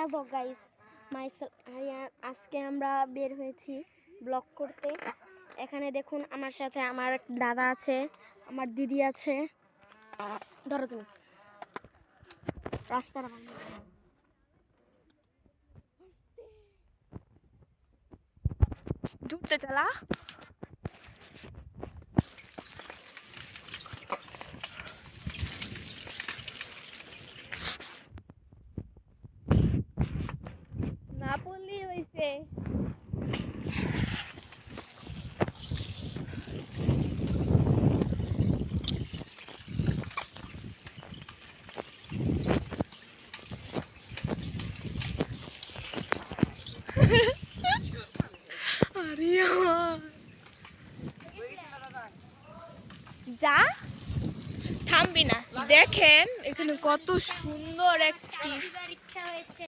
Hello guys, আজকে আমরা বের হয়েছি ব্লগ করতে। এখানে দেখুন আমার সাথে আমার দাদা আছে, আমার দিদি আছে। ধরো তুমি রাস্তার ঢুকতে চালা। না পড়লেই হয়েছে। যা থামবি না, দেখেন এখানে কত সুন্দর একটি